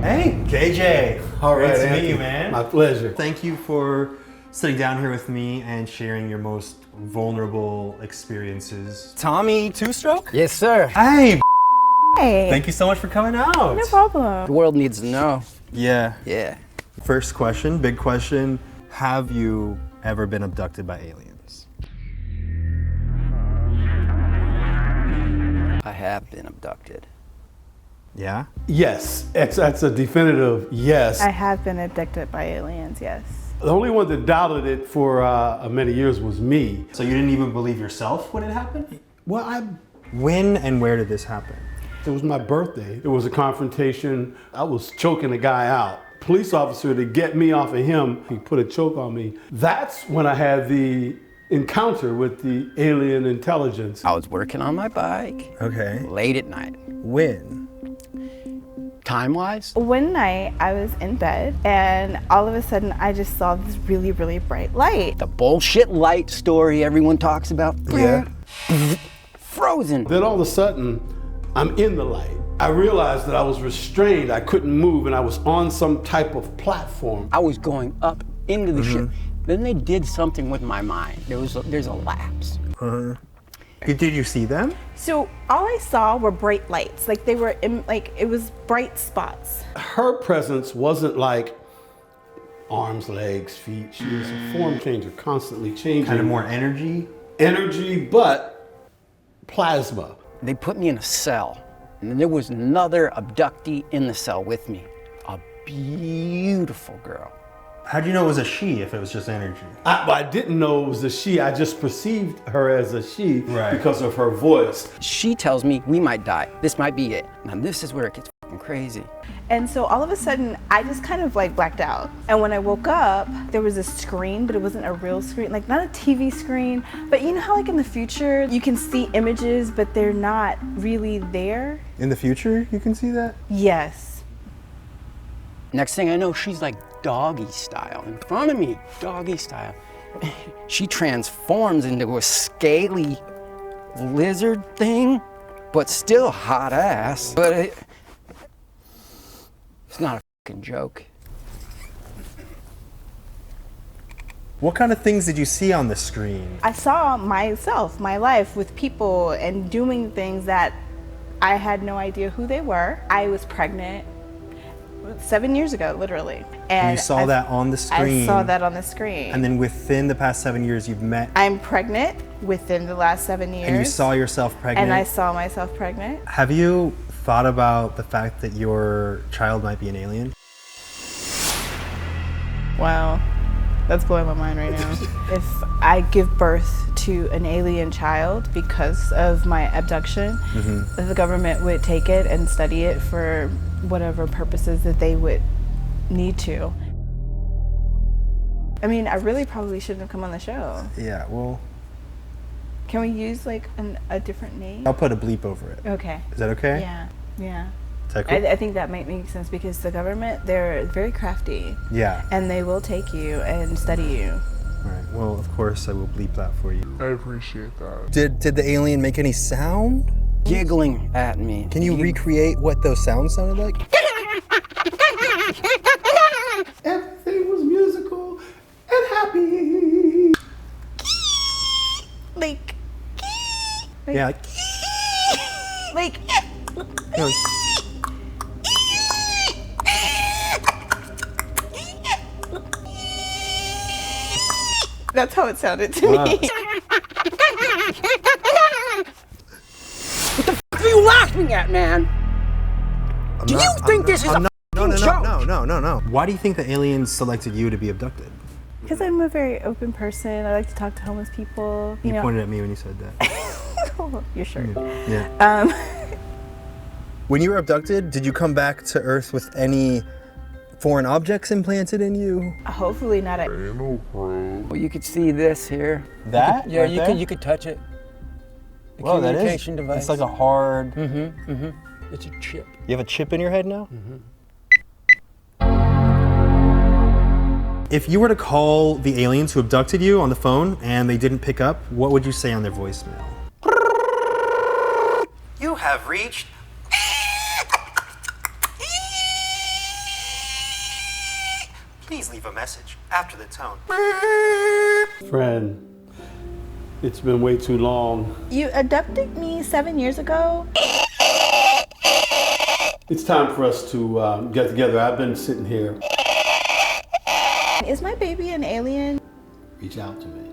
Hey, KJ. All right, Great to meet Anthony. you, man. My pleasure. Thank you for sitting down here with me and sharing your most vulnerable experiences. Tommy Two-Stroke? Yes, sir. Hey, Hey. thank you so much for coming out. No problem. The world needs to know. Yeah. Yeah. First question, big question. Have you ever been abducted by aliens? I have been abducted. Yeah? Yes, that's a definitive yes. I have been abducted by aliens, yes. The only one that doubted it for many years was me. So you didn't even believe yourself when it happened? Well, When and where did this happen? it was my birthday. There was a confrontation. I was choking a guy out. Police officer, to get me off of him, he put a choke on me. That's when I had the encounter with the alien intelligence. I was working on my bike Okay. late at night. When? Time-wise, One night I was in bed and all of a sudden I just saw this really, really bright light. the bullshit light story everyone talks about. Yeah. Frozen. Then all of a sudden, I'm in the light. I realized that I was restrained, I couldn't move, and I was on some type of platform. I was going up into the ship. Then they did something with my mind. There's a lapse. Did you see them? So all I saw were bright lights. Like they were in, like it was bright spots. Her presence wasn't like arms, legs, feet. She was a form changer, constantly changing. Kind of more energy? energy, but plasma. They put me in a cell, and then there was another abductee in the cell with me. A beautiful girl. How'd you know it was a she if it was just energy? I didn't know it was a she. I just perceived her as a she Right. because of her voice. She tells me we might die. This might be it. Now this is where it gets fucking crazy. And so all of a sudden, I just kind of like blacked out. And when I woke up, there was a screen, but it wasn't a real screen, like not a TV screen. But you know how like in the future, you can see images, but they're not really there? In the future, you can see that? Yes. Next thing I know, she's like doggy style in front of me, doggy style. She transforms into a scaly lizard thing, but still hot ass. But it's not a fucking joke. What kind of things did you see on the screen? I saw myself, my life with people and doing things that I had no idea who they were. I was pregnant 7 years ago, literally. And you saw that on the screen? I saw that on the screen. And then within the past 7 years, you've met? I'm pregnant within the last 7 years. And you saw yourself pregnant? And I saw myself pregnant. Have you thought about the fact that your child might be an alien? Wow, that's blowing my mind right now. If I give birth to an alien child because of my abduction, the government would take it and study it for whatever purposes that they would need to. I mean, I really probably shouldn't have come on the show. Yeah, well, Can we use like a different name? I'll put a bleep over it. Okay. Is that okay? Yeah, yeah. Is that cool? I think that might make sense because the government, they're very crafty. Yeah. And they will take you and study you. All right. Well, of course, I will bleep that for you. I appreciate that. Did the alien make any sound? Giggling at me. Can you recreate what those sounds sounded like? Everything was musical and happy. Like, Yeah. like, No. that's how it sounded to Wow. me. What the f are you laughing at, man? Do you think this is a fucking joke? No. Why do you think the aliens selected you to be abducted? Because I'm a very open person. I like to talk to homeless people. You pointed at me when you said that. Your shirt. Yeah. When you were abducted, did you come back to Earth with any foreign objects implanted in you? Hopefully not a. Well, you could see this here. That? Yeah, right you there? could touch it. The Whoa, that is. communication device. It's like a hard. It's a chip. You have a chip in your head now? If you were to call the aliens who abducted you on the phone and they didn't pick up, what would you say on their voicemail? You have reached. Please leave a message after the tone. Friend, it's been way too long. You abducted me 7 years ago. It's time for us to get together. I've been sitting here. Is my baby an alien? Reach out to me.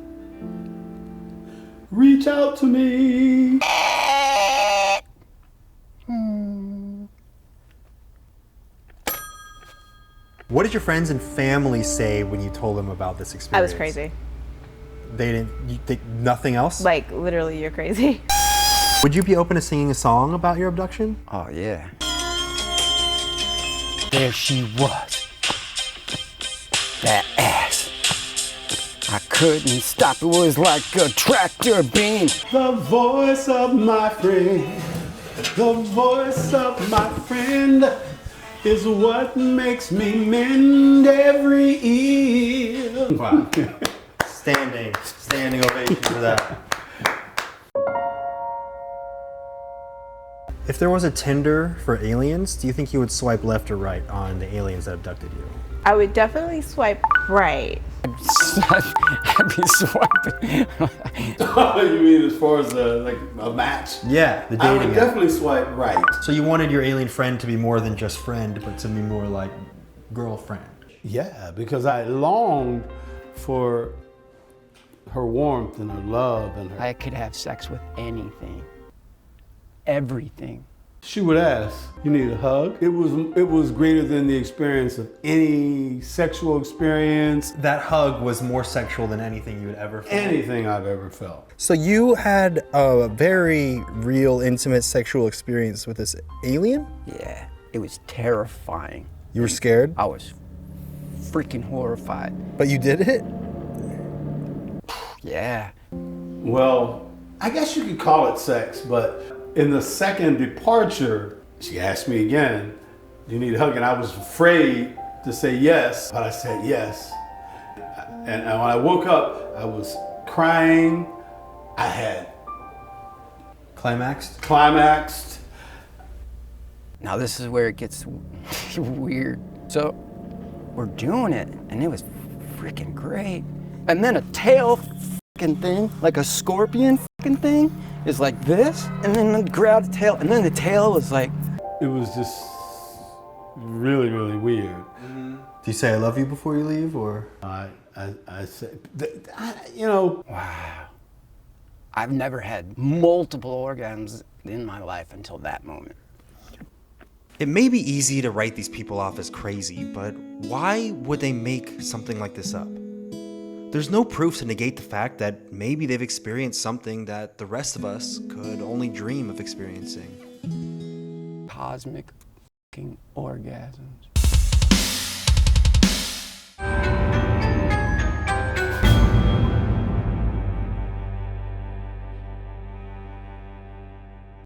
Reach out to me. What did your friends and family say when you told them about this experience? I was crazy. They didn't, you think nothing else? Like, literally, you're crazy. Would you be open to singing a song about your abduction? Oh, yeah. There she was. That ass. I couldn't stop. It was like a tractor beam. The voice of my friend, the voice of my friend is what makes me mend every ear. Wow. Standing ovation for that. If there was a Tinder for aliens, do you think you would swipe left or right on the aliens that abducted you? I would definitely swipe right. I'd be swiping. You mean as far as like a match? Yeah, the I dating would app. definitely swipe right. So you wanted your alien friend to be more than just friend, but to be more like girlfriend. Yeah, because I longed for her warmth and her love and her. I could have sex with anything. Everything. She would ask, "You need a hug?" It was greater than the experience of any sexual experience, That hug was more sexual than anything you had ever felt. anything I've ever felt. So you had a very real, intimate sexual experience with this alien? Yeah, it was terrifying. You were scared, I was freaking horrified. but you did it? Yeah. Well, I guess you could call it sex, but in the second departure, she asked me again, "Do you need a hug?" And I was afraid to say yes, but I said yes. And when I woke up, I was crying. I had climaxed. Now this is where it gets weird. So we're doing it, and it was freaking great. And then a tail fucking thing, like a scorpion fucking thing, is like this, and then I grabbed the tail, and then the tail was like. It was just really, really weird. Do you say I love you before you leave, or? I said, you know. Wow. I've never had multiple orgasms in my life until that moment. It may be easy to write these people off as crazy, but why would they make something like this up? There's no proof to negate the fact that maybe they've experienced something that the rest of us could only dream of experiencing. Cosmic fucking orgasms.